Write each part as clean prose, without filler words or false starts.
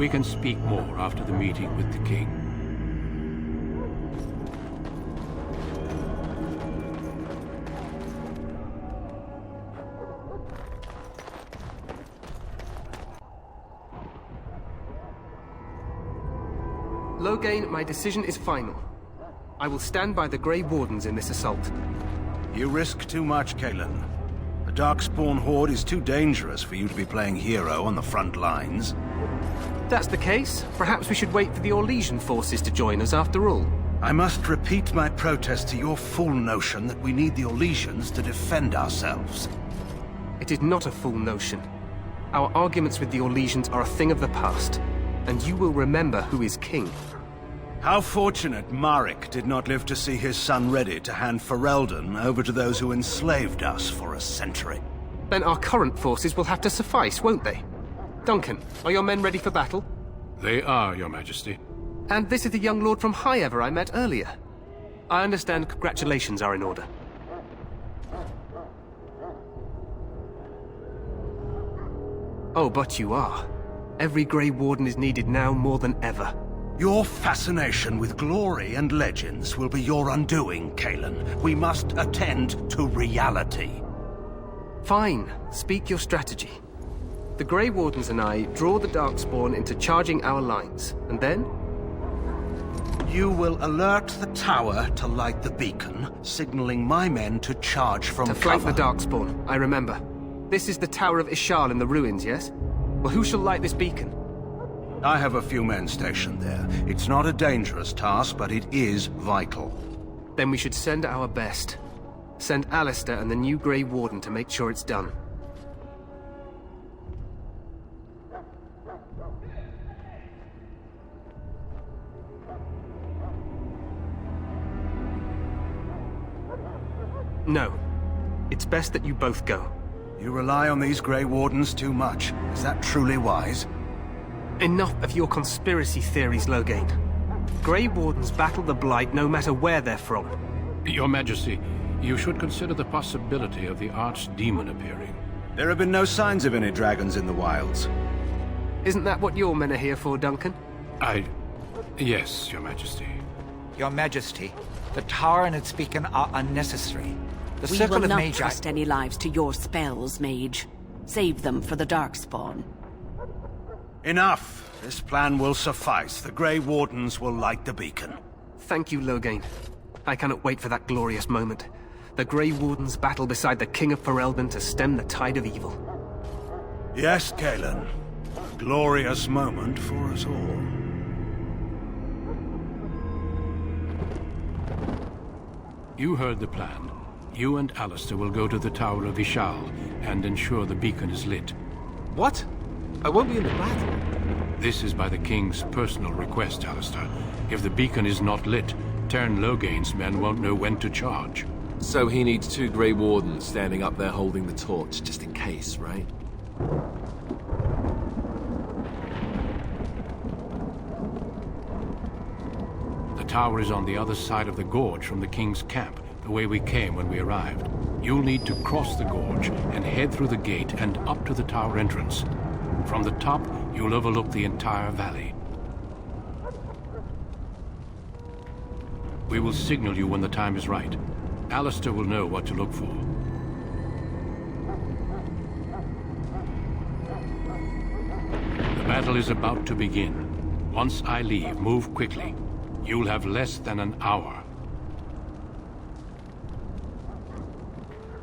We can speak more after the meeting with the king. Loghain, my decision is final. I will stand by the Grey Wardens in this assault. You risk too much, Cailan. The Darkspawn Horde is too dangerous for you to be playing hero on the front lines. If that's the case, perhaps we should wait for the Orlesian forces to join us after all. I must repeat my protest to your fool notion that we need the Orlesians to defend ourselves. It is not a fool notion. Our arguments with the Orlesians are a thing of the past, and you will remember who is king. How fortunate Marek did not live to see his son ready to hand Ferelden over to those who enslaved us for a century. Then our current forces will have to suffice, won't they? Duncan, are your men ready for battle? They are, Your Majesty. And this is the young lord from Highever I met earlier. I understand congratulations are in order. Oh, but you are. Every Grey Warden is needed now more than ever. Your fascination with glory and legends will be your undoing, Cailan. We must attend to reality. Fine. Speak your strategy. The Grey Wardens and I draw the Darkspawn into charging our lines, and then? You will alert the tower to light the beacon, signaling my men to charge from cover. To flank the Darkspawn, I remember. This is the Tower of Ishal in the ruins, yes? Well, who shall light this beacon? I have a few men stationed there. It's not a dangerous task, but it is vital. Then we should send our best. Send Alistair and the new Grey Warden to make sure it's done. No. It's best that you both go. You rely on these Grey Wardens too much. Is that truly wise? Enough of your conspiracy theories, Loghain. Grey Wardens battle the Blight no matter where they're from. Your Majesty, you should consider the possibility of the Archdemon appearing. There have been no signs of any dragons in the wilds. Isn't that what your men are here for, Duncan? Yes, Your Majesty. Your Majesty, the tower and its beacon are unnecessary. The We Circle will of not Magi... trust any lives to your spells, Mage. Save them for the Darkspawn. Enough! This plan will suffice. The Grey Wardens will light the beacon. Thank you, Loghain. I cannot wait for that glorious moment. The Grey Wardens battle beside the King of Ferelden to stem the tide of evil. Yes, Cailan. A glorious moment for us all. You heard the plan. You and Alistair will go to the Tower of Ishal and ensure the beacon is lit. What? I won't be in the battle. This is by the King's personal request, Alistair. If the beacon is not lit, Teyrn Loghain's men won't know when to charge. So he needs 2 Grey Wardens standing up there holding the torch, just in case, right? The tower is on the other side of the gorge from the King's camp, the way we came when we arrived. You'll need to cross the gorge and head through the gate and up to the tower entrance. From the top, you'll overlook the entire valley. We will signal you when the time is right. Alistair will know what to look for. The battle is about to begin. Once I leave, move quickly. You'll have less than an hour.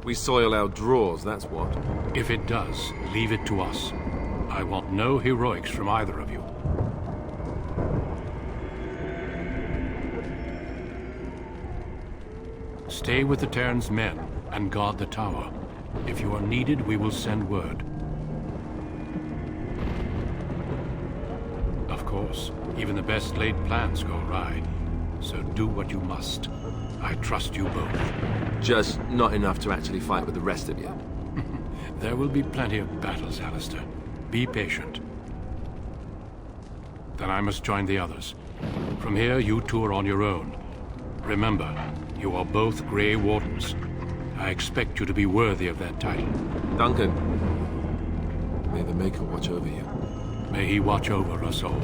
We soil our drawers, that's what. If it does, leave it to us. I want no heroics from either of you. Stay with the Teyrn's men and guard the tower. If you are needed, we will send word. Of course, even the best laid plans go awry. So do what you must. I trust you both. Just not enough to actually fight with the rest of you. There will be plenty of battles, Alistair. Be patient. Then I must join the others. From here, you two are on your own. Remember, you are both Grey Wardens. I expect you to be worthy of that title. Duncan, may the Maker watch over you. May he watch over us all.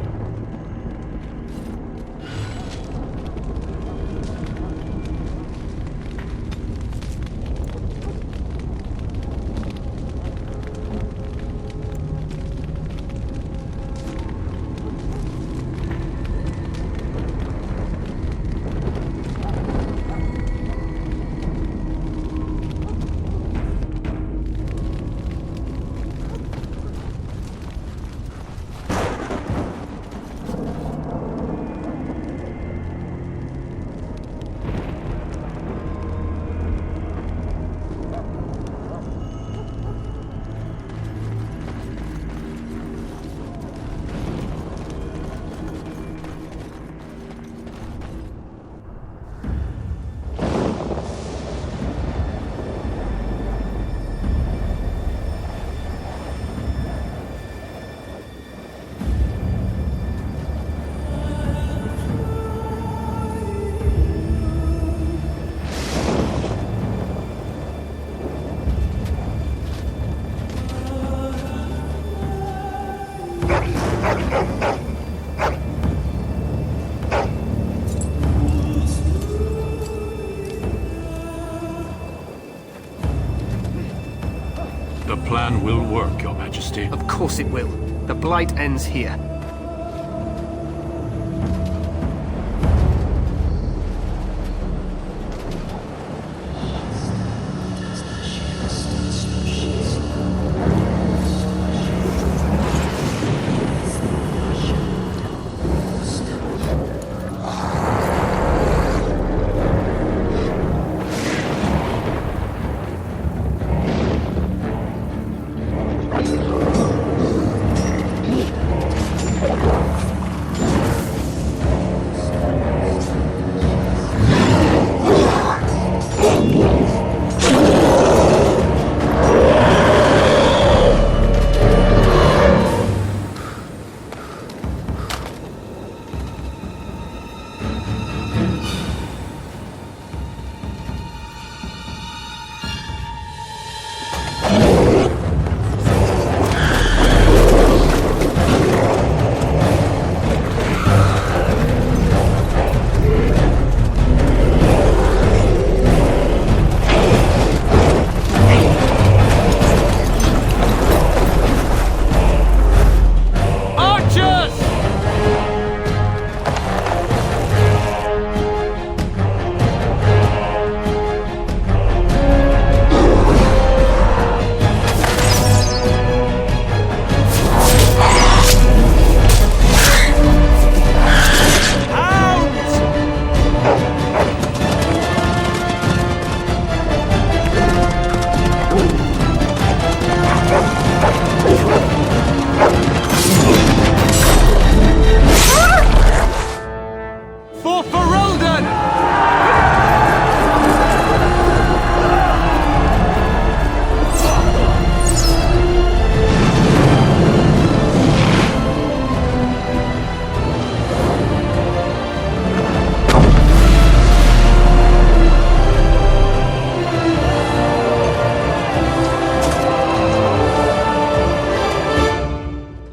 The plan will work, Your Majesty. Of course it will. The Blight ends here.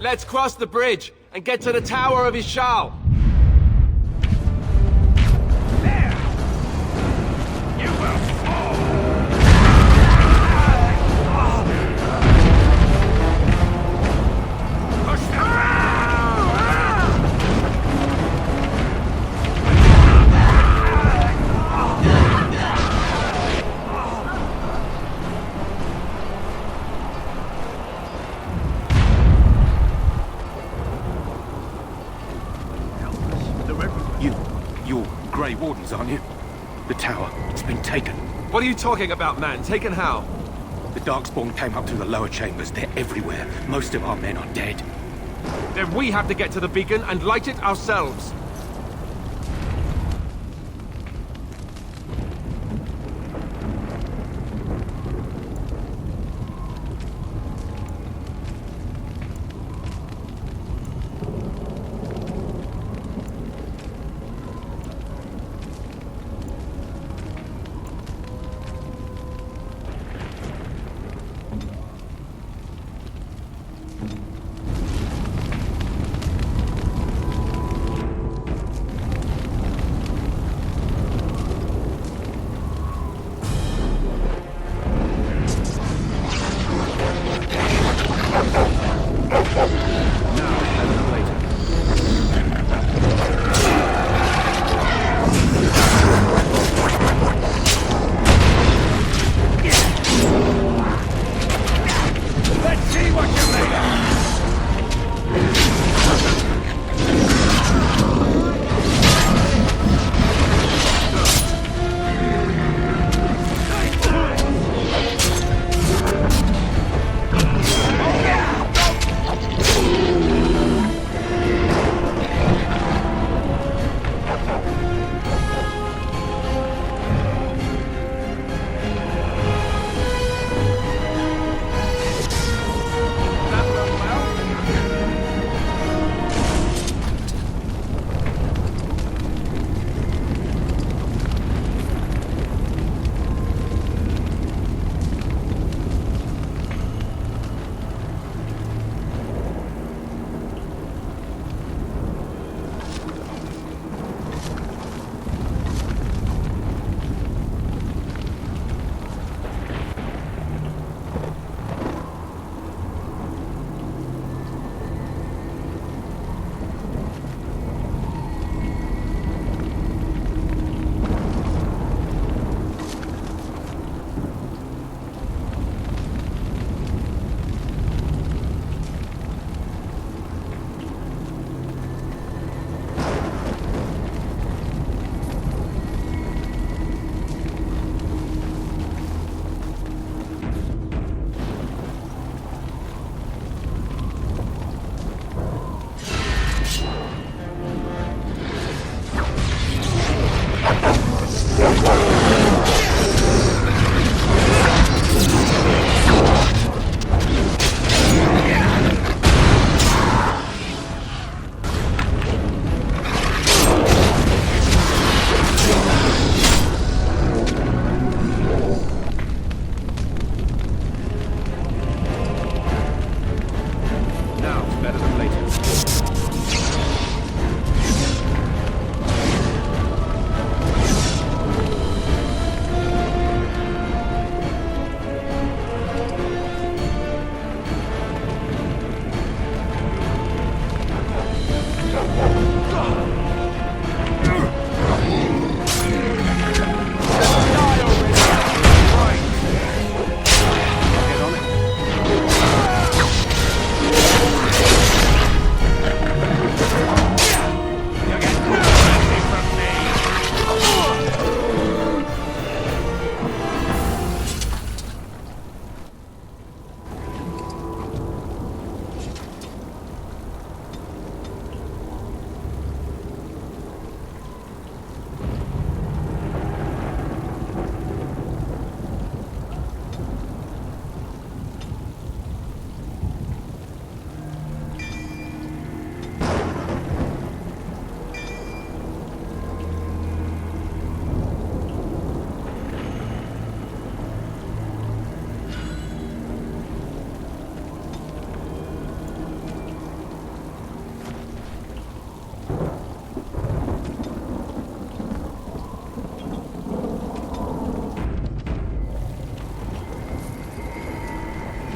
Let's cross the bridge and get to the Tower of Ishal. You're Grey Wardens, aren't you? The tower, it's been taken. What are you talking about, man? Taken how? The Darkspawn came up through the lower chambers. They're everywhere. Most of our men are dead. Then we have to get to the beacon and light it ourselves.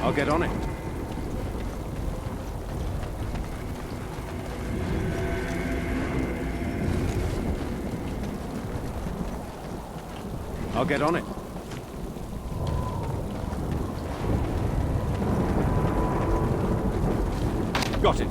I'll get on it. I'll get on it. Got it.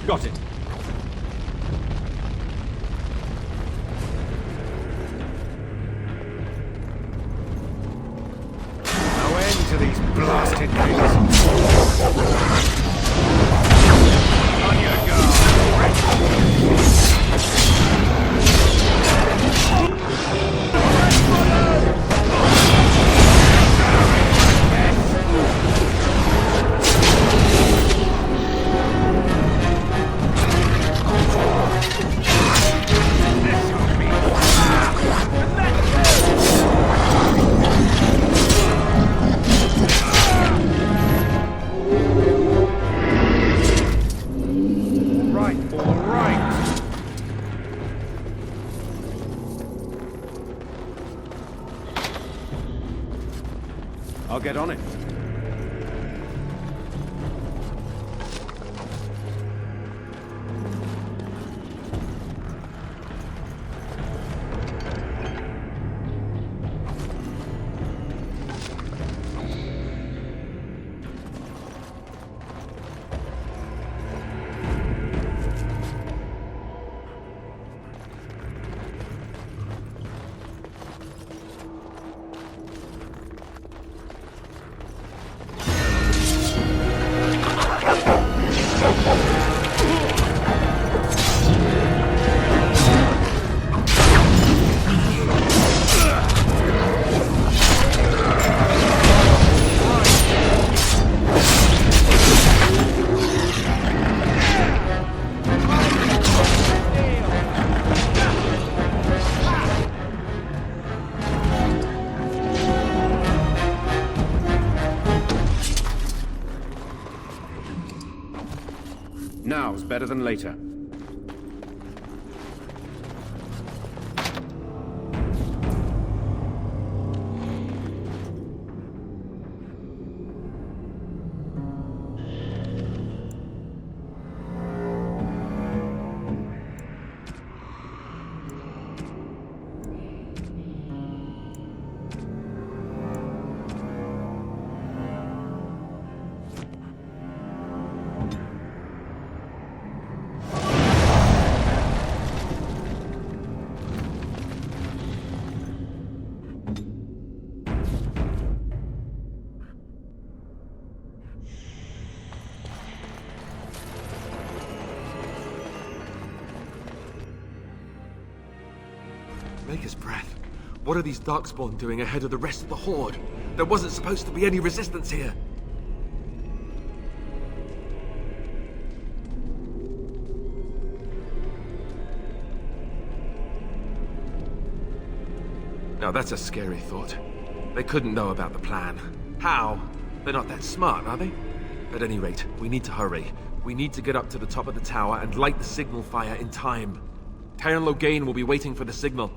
Got it. No end to these blasted things. On your guard. I'll get on it. better than later. Maker's breath. What are these Darkspawn doing ahead of the rest of the Horde? There wasn't supposed to be any resistance here. Now that's a scary thought. They couldn't know about the plan. How? They're not that smart, are they? At any rate, we need to hurry. We need to get up to the top of the tower and light the signal fire in time. Teyrn Loghain will be waiting for the signal.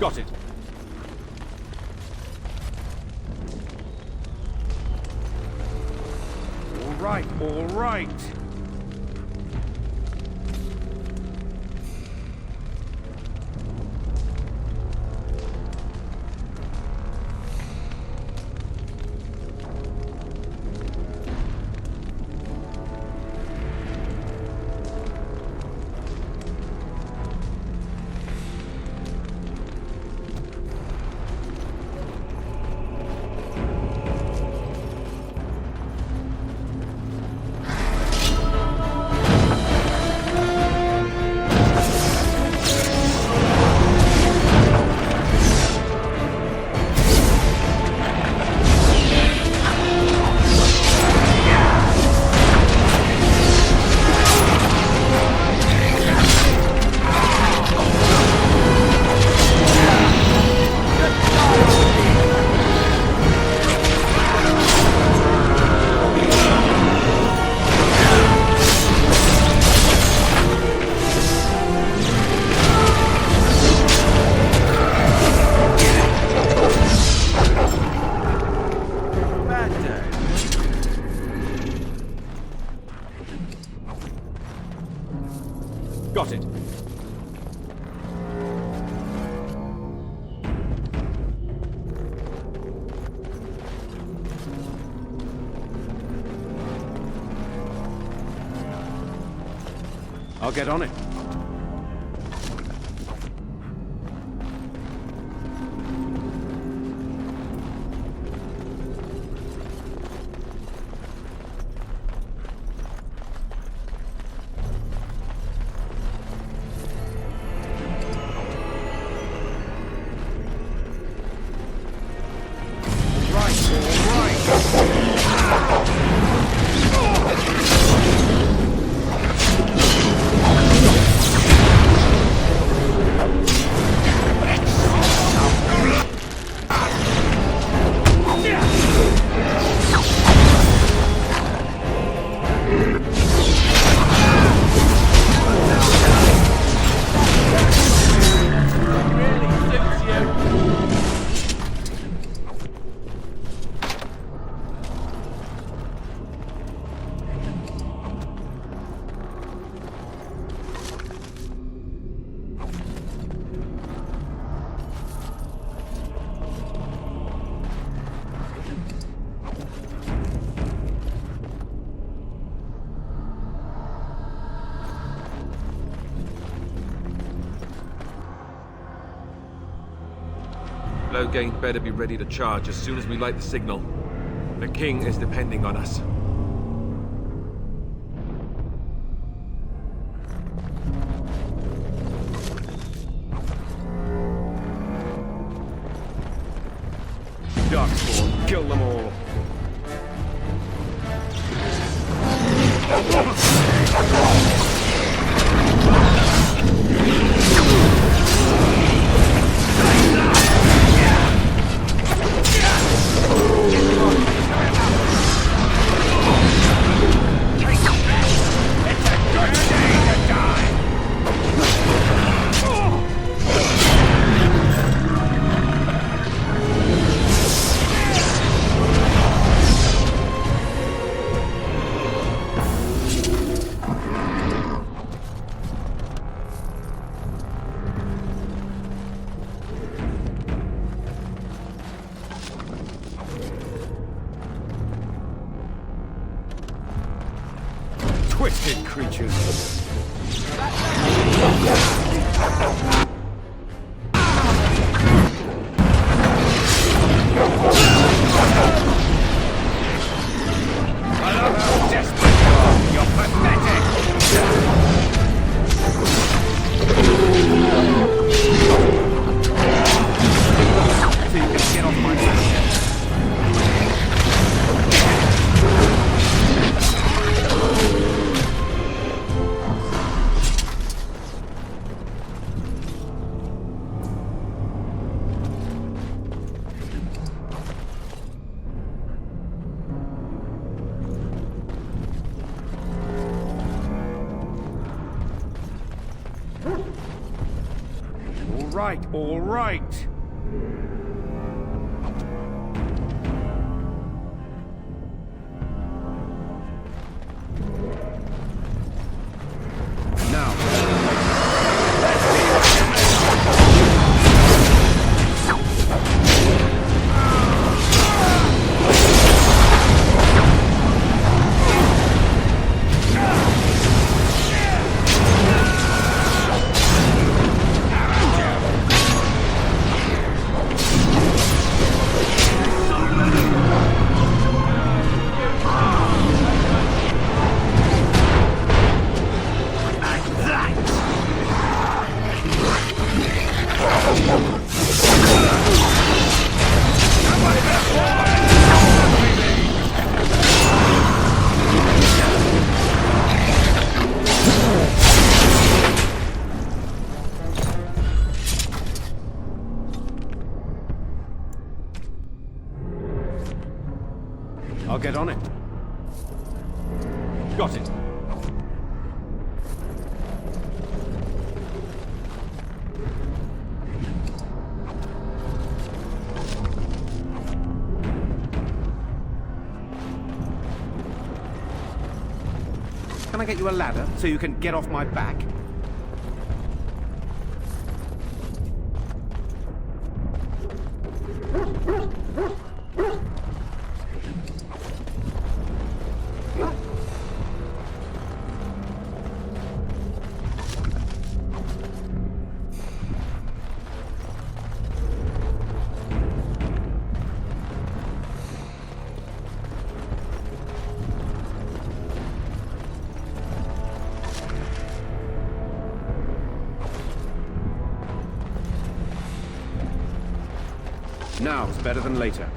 Got it. All right, all right. Got it. I'll get on it. Loghain better be ready to charge as soon as we light the signal. The king is depending on us. Darkspawn, kill them all. Twisted creatures. I love how desperate you are. You're pathetic. So you can get off my back. All right. I'll get on it. Got it. Can I get you a ladder so you can get off my back? Now's better than later.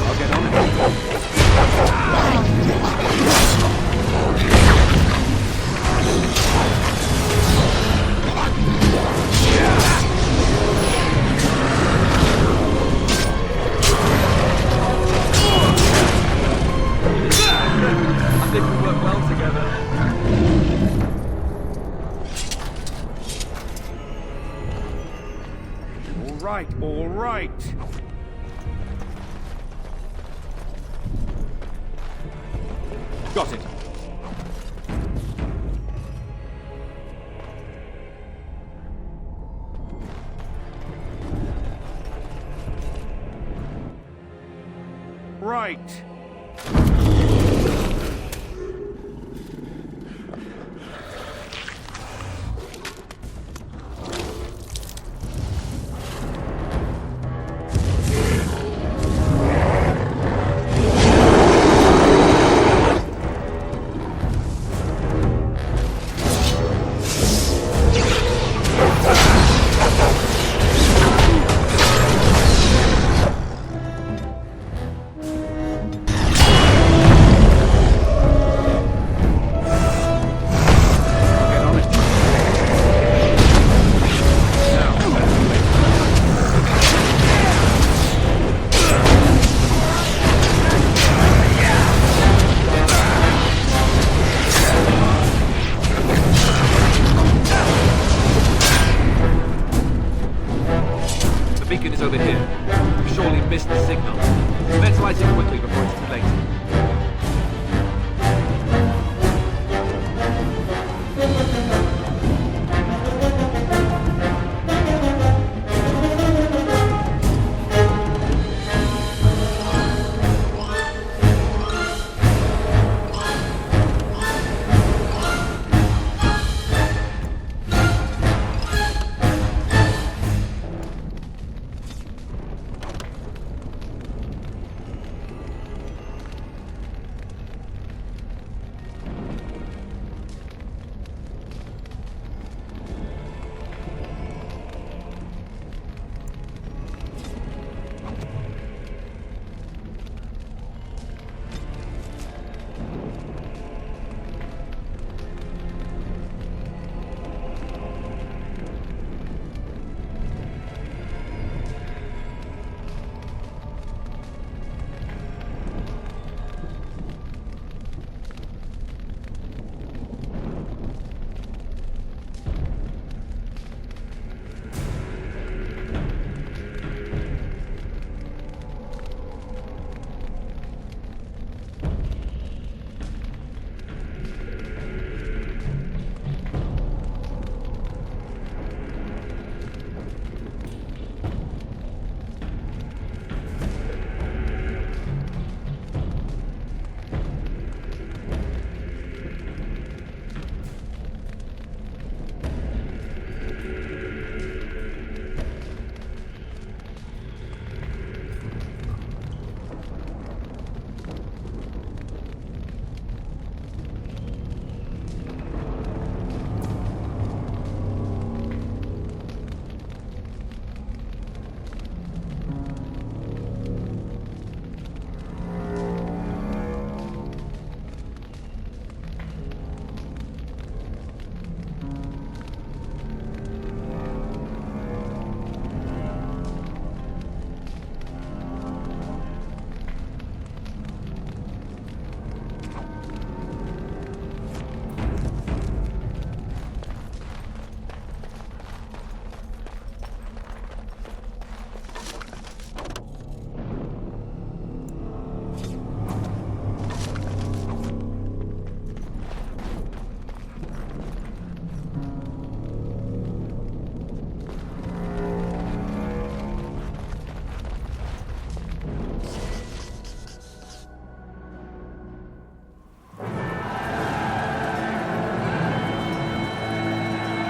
I'll get on it. I think we work well together. All right. Got it. Right. beacon is over here. We've surely missed the signal. Let's light it quickly before it's too late.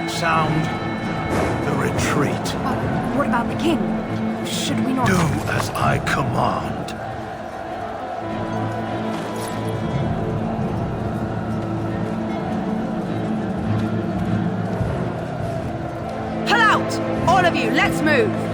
Sound the retreat. What about the king? Should we not... Do as I command. Pull out! All of you, let's move!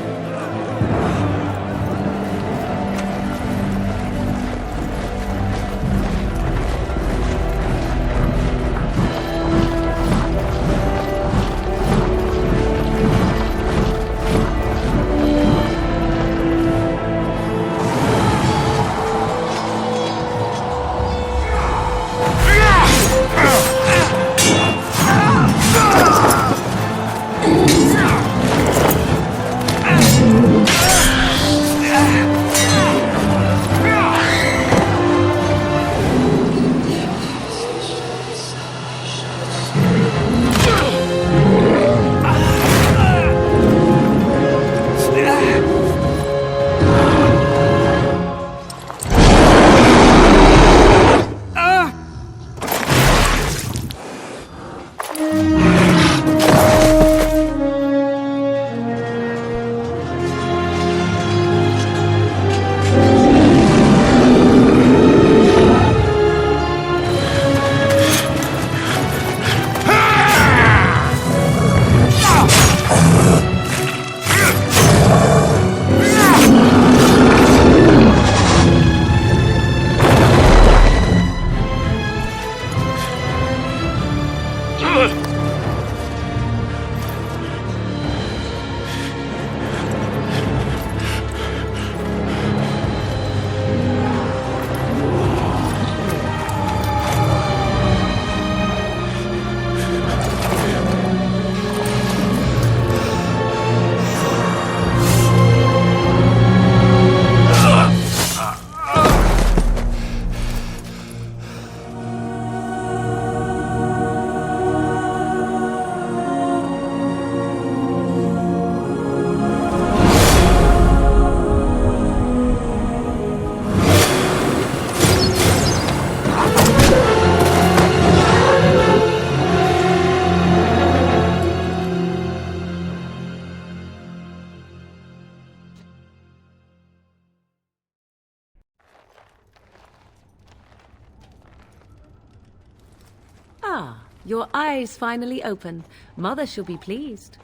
your eyes finally open. Mother shall be pleased.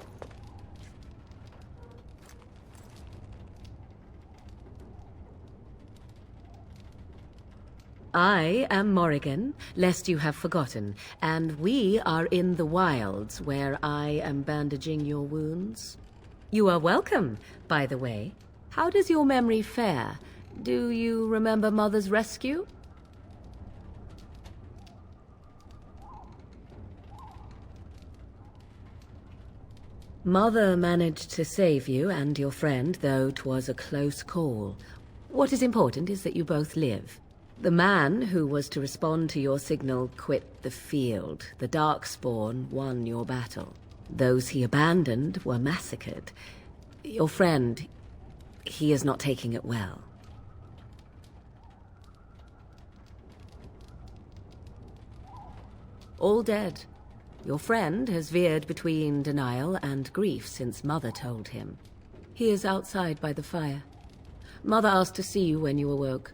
I am Morrigan, lest you have forgotten, and we are in the wilds where I am bandaging your wounds. You are welcome, by the way. How does your memory fare? Do you remember Mother's rescue? Mother managed to save you and your friend, though 'twas a close call. What is important is that you both live. The man who was to respond to your signal quit the field. The Darkspawn won your battle. Those he abandoned were massacred. Your friend, he is not taking it well. All dead. Your friend has veered between denial and grief since Mother told him. He is outside by the fire. Mother asked to see you when you awoke.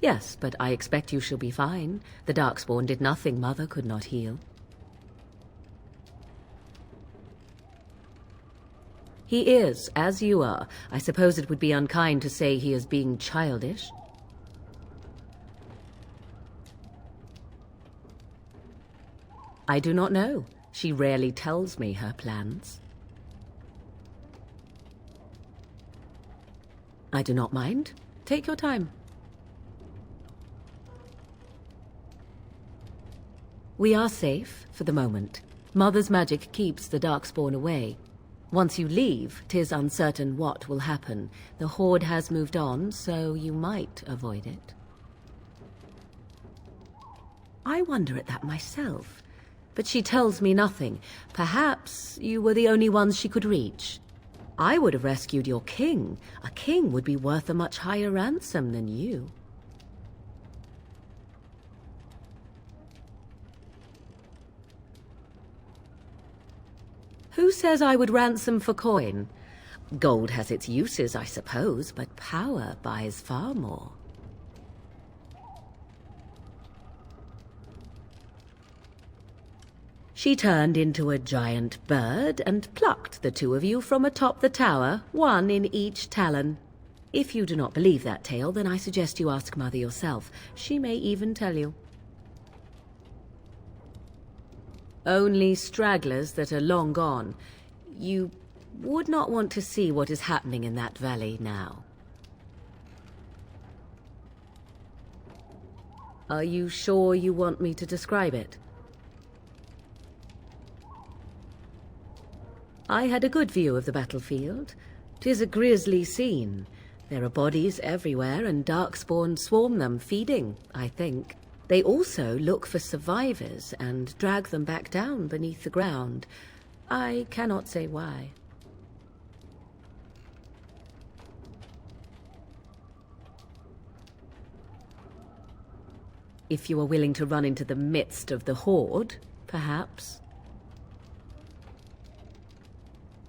Yes, but I expect you shall be fine. The Darkspawn did nothing Mother could not heal. He is, as you are. I suppose it would be unkind to say he is being childish. I do not know. She rarely tells me her plans. I do not mind. Take your time. We are safe, for the moment. Mother's magic keeps the Darkspawn away. Once you leave, 'tis uncertain what will happen. The Horde has moved on, so you might avoid it. I wonder at that myself. But she tells me nothing. Perhaps you were the only ones she could reach. I would have rescued your king. A king would be worth a much higher ransom than you. Who says I would ransom for coin? Gold has its uses, I suppose, but power buys far more. She turned into a giant bird and plucked the two of you from atop the tower, one in each talon. If you do not believe that tale, then I suggest you ask Mother yourself. She may even tell you. Only stragglers that are long gone. You would not want to see what is happening in that valley now. Are you sure you want me to describe it? I had a good view of the battlefield. 'Tis a grisly scene. There are bodies everywhere, and Darkspawn swarm them, feeding, I think. They also look for survivors and drag them back down beneath the ground. I cannot say why. If you are willing to run into the midst of the Horde, perhaps.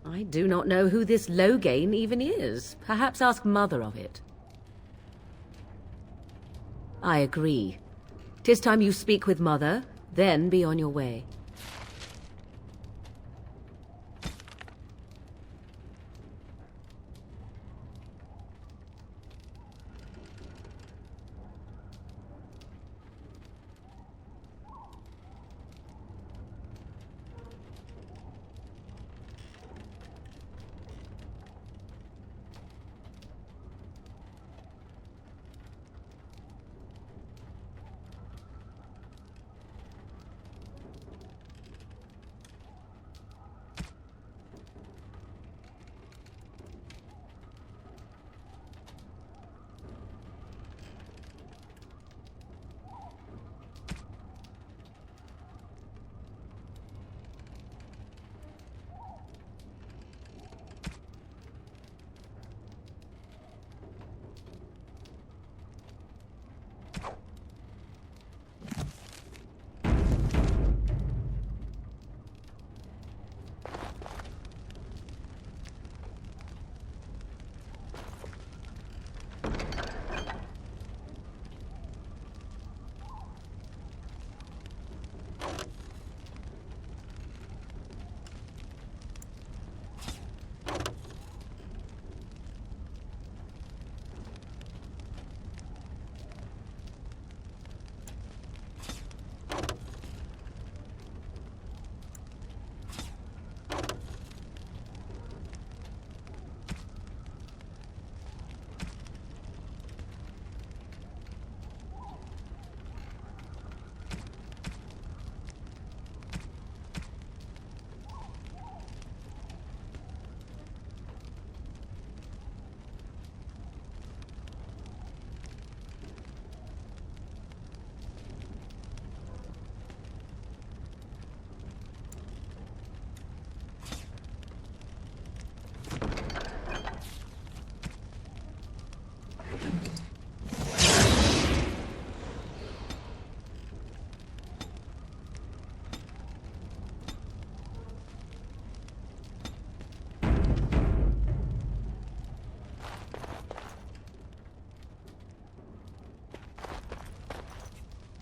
I do not know who this Loghain even is. Perhaps ask Mother of it. I agree. 'Tis time you speak with Mother, then be on your way.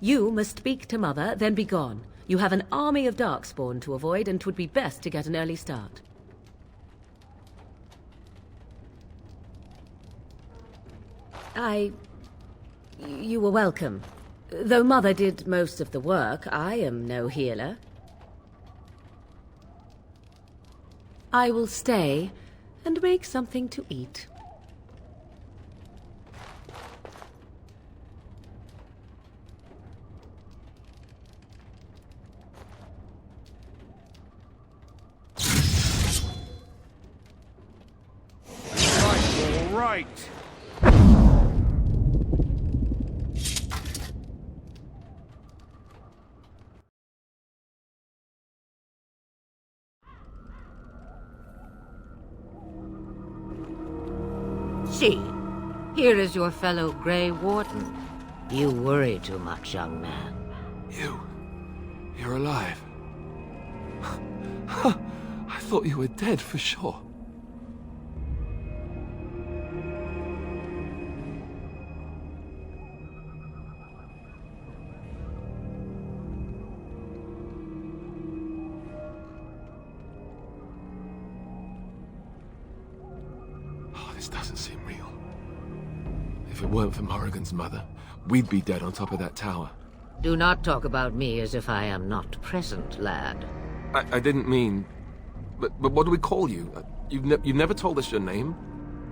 You must speak to Mother, then be gone. You have an army of Darkspawn to avoid, and 'twould be best to get an early start. You were welcome. Though Mother did most of the work, I am no healer. I will stay and make something to eat. All right. See, here is your fellow Grey Warden. You worry too much, young man. You're alive. I thought you were dead for sure. This doesn't seem real. If it weren't for Morrigan's mother, we'd be dead on top of that tower. Do not talk about me as if I am not present, lad. I didn't mean... But what do we call you? You've never told us your name?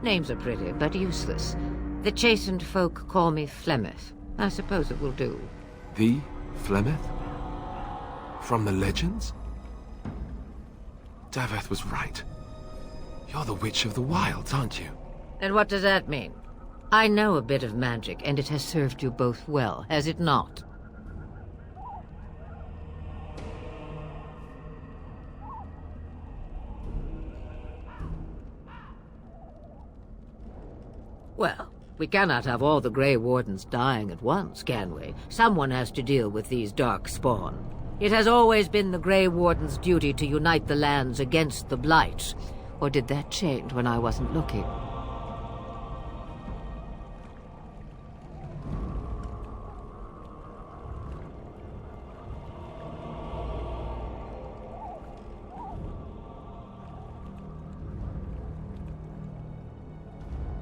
Names are pretty, but useless. The chastened folk call me Flemeth. I suppose it will do. The Flemeth? From the legends? Daveth was right. You're the Witch of the Wilds, aren't you? And what does that mean? I know a bit of magic, and it has served you both well, has it not? Well, we cannot have all the Grey Wardens dying at once, can we? Someone has to deal with these Darkspawn. It has always been the Grey Warden's duty to unite the lands against the Blight. Or did that change when I wasn't looking?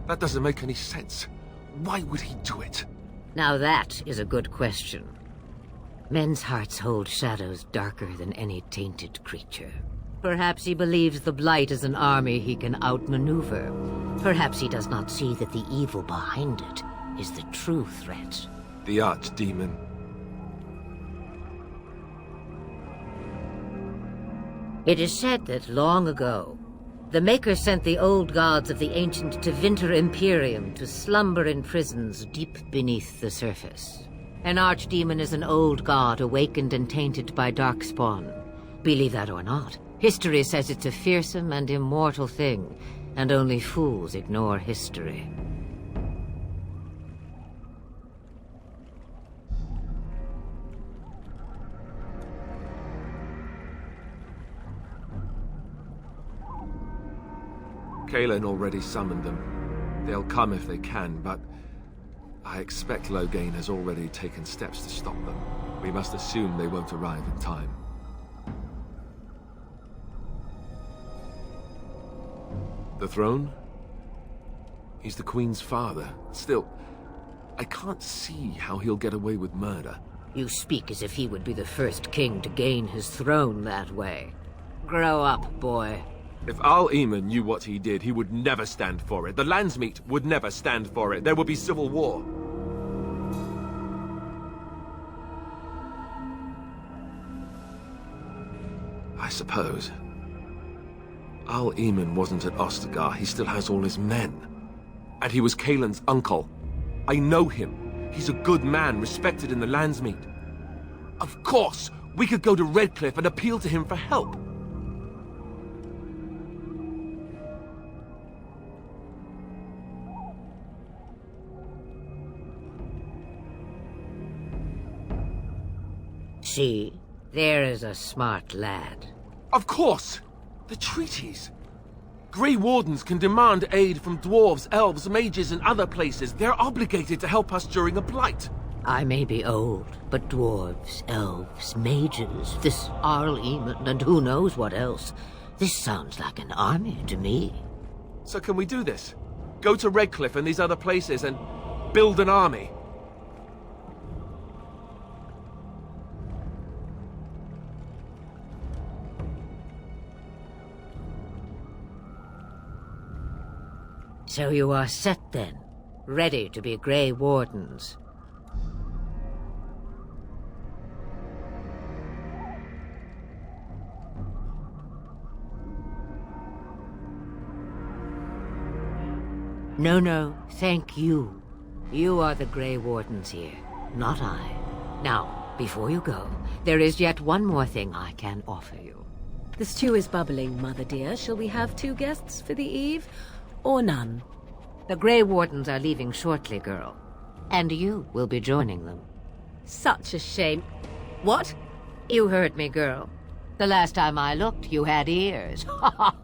That doesn't make any sense. Why would he do it? Now that is a good question. Men's hearts hold shadows darker than any tainted creature. Perhaps he believes the Blight is an army he can outmaneuver. Perhaps he does not see that the evil behind it is the true threat. The Archdemon. It is said that long ago, the Maker sent the old gods of the ancient Tevinter Imperium to slumber in prisons deep beneath the surface. An Archdemon is an old god awakened and tainted by Darkspawn. Believe that or not, history says it's a fearsome and immortal thing, and only fools ignore history. Kaelin already summoned them. They'll come if they can, but I expect Loghain has already taken steps to stop them. We must assume they won't arrive in time. The throne? He's the Queen's father. Still, I can't see how he'll get away with murder. You speak as if he would be the first king to gain his throne that way. Grow up, boy. If Al-Eamon knew what he did, he would never stand for it. The Landsmeet would never stand for it. There would be civil war. I suppose. Al-Eamon wasn't at Ostagar. He still has all his men. And he was Kaelin's uncle. I know him. He's a good man, respected in the Landsmeet. Of course, we could go to Redcliffe and appeal to him for help. See, there is a smart lad. Of course! The treaties! Grey Wardens can demand aid from dwarves, elves, mages, and other places. They're obligated to help us during a blight. I may be old, but dwarves, elves, mages, this Arl Eamon, and who knows what else. This sounds like an army to me. So can we do this? Go to Redcliffe and these other places and build an army? So you are set then, ready to be Grey Wardens. No, thank you. You are the Grey Wardens here, not I. Now, before you go, there is yet one more thing I can offer you. The stew is bubbling, Mother dear. Shall we have 2 guests for the eve, or none? The Grey Wardens are leaving shortly, girl. And you will be joining them. Such a shame. What? You heard me, girl. The last time I looked, you had ears. Ha ha!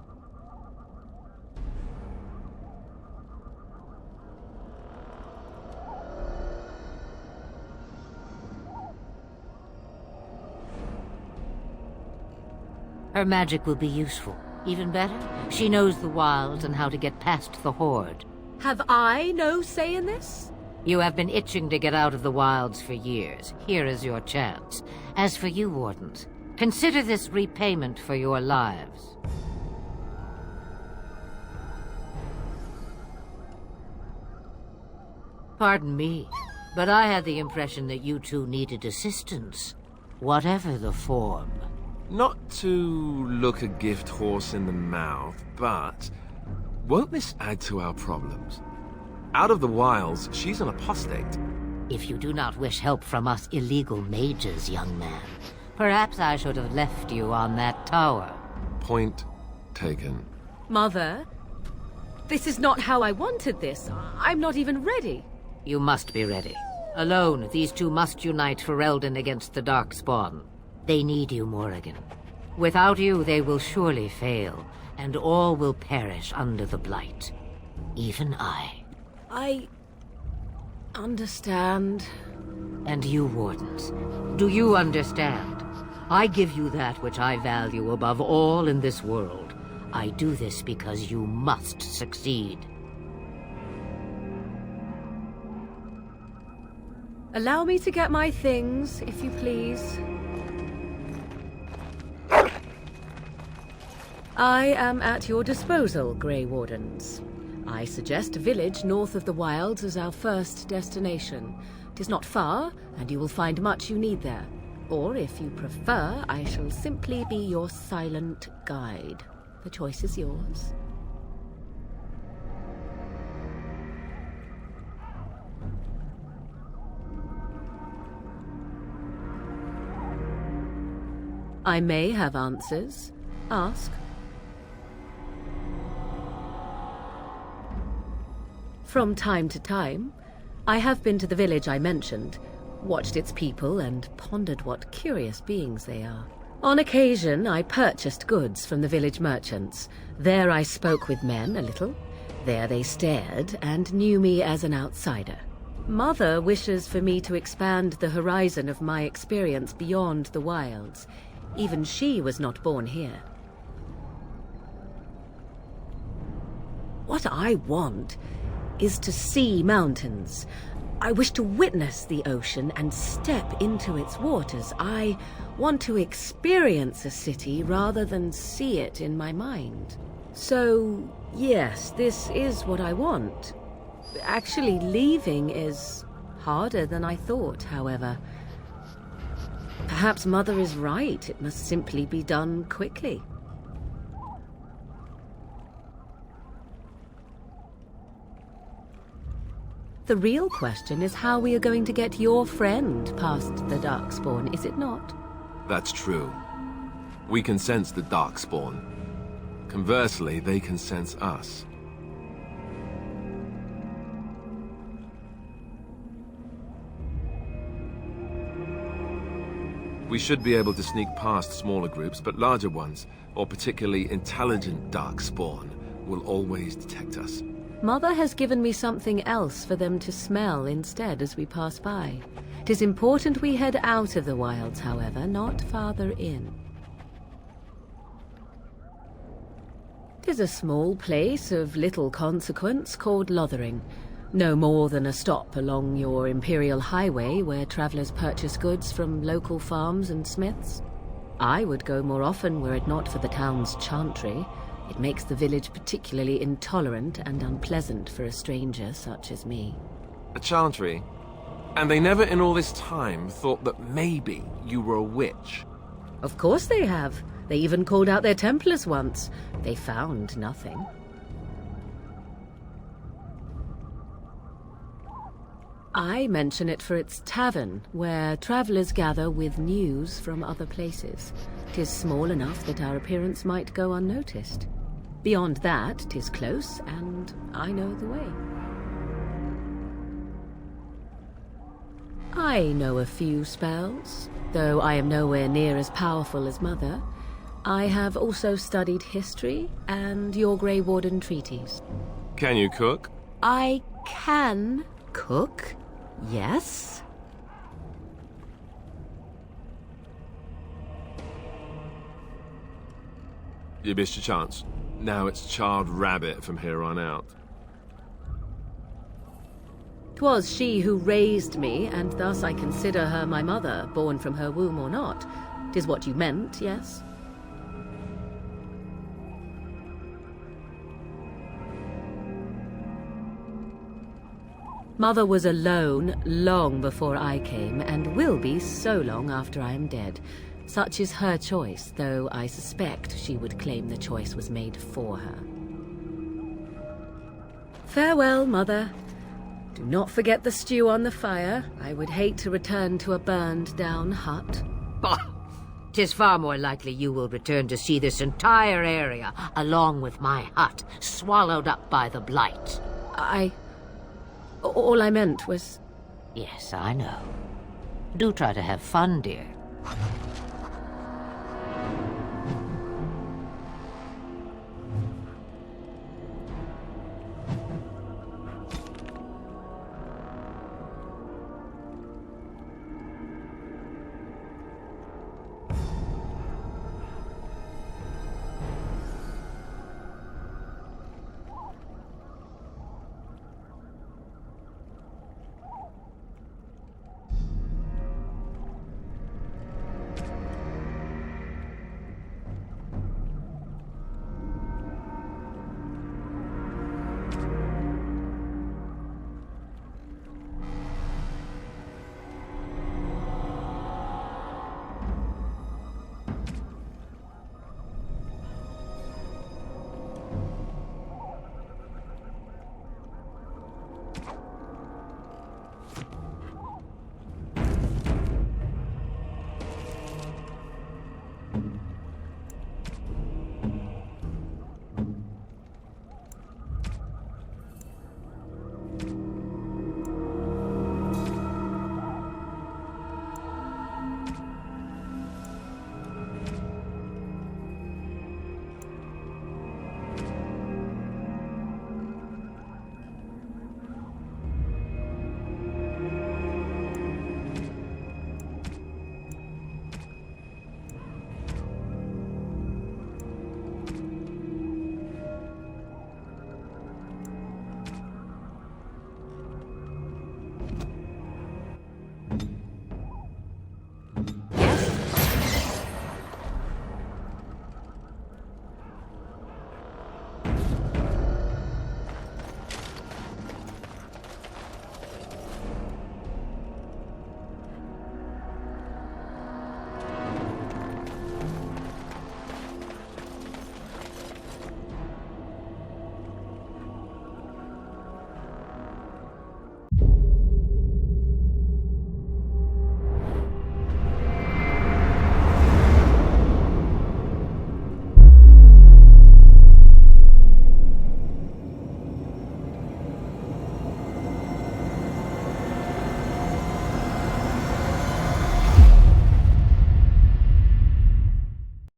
Her magic will be useful. Even better, she knows the wilds and how to get past the Horde. Have I no say in this? You have been itching to get out of the wilds for years. Here is your chance. As for you, Wardens, consider this repayment for your lives. Pardon me, but I had the impression that you two needed assistance, whatever the form. Not to look a gift horse in the mouth, but won't this add to our problems? Out of the wilds, she's an apostate. If you do not wish help from us illegal mages, young man, perhaps I should have left you on that tower. Point taken. Mother, this is not how I wanted this. I'm not even ready. You must be ready. Alone, these two must unite Ferelden against the Darkspawn. They need you, Morrigan. Without you, they will surely fail, and all will perish under the Blight. Even I. I understand. And you, Wardens, do you understand? I give you that which I value above all in this world. I do this because you must succeed. Allow me to get my things, if you please. I am at your disposal, Grey Wardens. I suggest a village north of the wilds as our first destination. It is not far, and you will find much you need there. Or, if you prefer, I shall simply be your silent guide. The choice is yours. I may have answers. Ask. From time to time, I have been to the village I mentioned, watched its people, and pondered what curious beings they are. On occasion, I purchased goods from the village merchants. There I spoke with men a little. There they stared and knew me as an outsider. Mother wishes for me to expand the horizon of my experience beyond the wilds. Even she was not born here. What I want is to see mountains. I wish to witness the ocean and step into its waters. I want to experience a city rather than see it in my mind. So, yes, this is what I want. Actually, leaving is harder than I thought, however. Perhaps Mother is right. It must simply be done quickly. The real question is how we are going to get your friend past the Darkspawn, is it not? That's true. We can sense the Darkspawn. Conversely, they can sense us. We should be able to sneak past smaller groups, but larger ones, or particularly intelligent Darkspawn, will always detect us. Mother has given me something else for them to smell instead as we pass by. 'Tis important we head out of the wilds, however, not farther in. 'Tis a small place of little consequence called Lothering. No more than a stop along your Imperial Highway where travelers purchase goods from local farms and smiths. I would go more often were it not for the town's chantry. It makes the village particularly intolerant and unpleasant for a stranger such as me. A chantry? And they never in all this time thought that maybe you were a witch? Of course they have. They even called out their Templars once. They found nothing. I mention it for its tavern, where travelers gather with news from other places. 'Tis small enough that our appearance might go unnoticed. Beyond that, 'tis close, and I know the way. I know a few spells, though I am nowhere near as powerful as Mother. I have also studied history and your Grey Warden treaties. Can you cook? I can cook, yes. You missed your chance. Now it's charred rabbit from here on out. 'Twas she who raised me, and thus I consider her my mother, born from her womb or not. 'Tis what you meant, yes? Mother was alone long before I came, and will be so long after I am dead. Such is her choice, though I suspect she would claim the choice was made for her. Farewell, Mother. Do not forget the stew on the fire. I would hate to return to a burned-down hut. Bah! 'Tis far more likely you will return to see this entire area, along with my hut, swallowed up by the blight. All I meant was... Yes, I know. Do try to have fun, dear.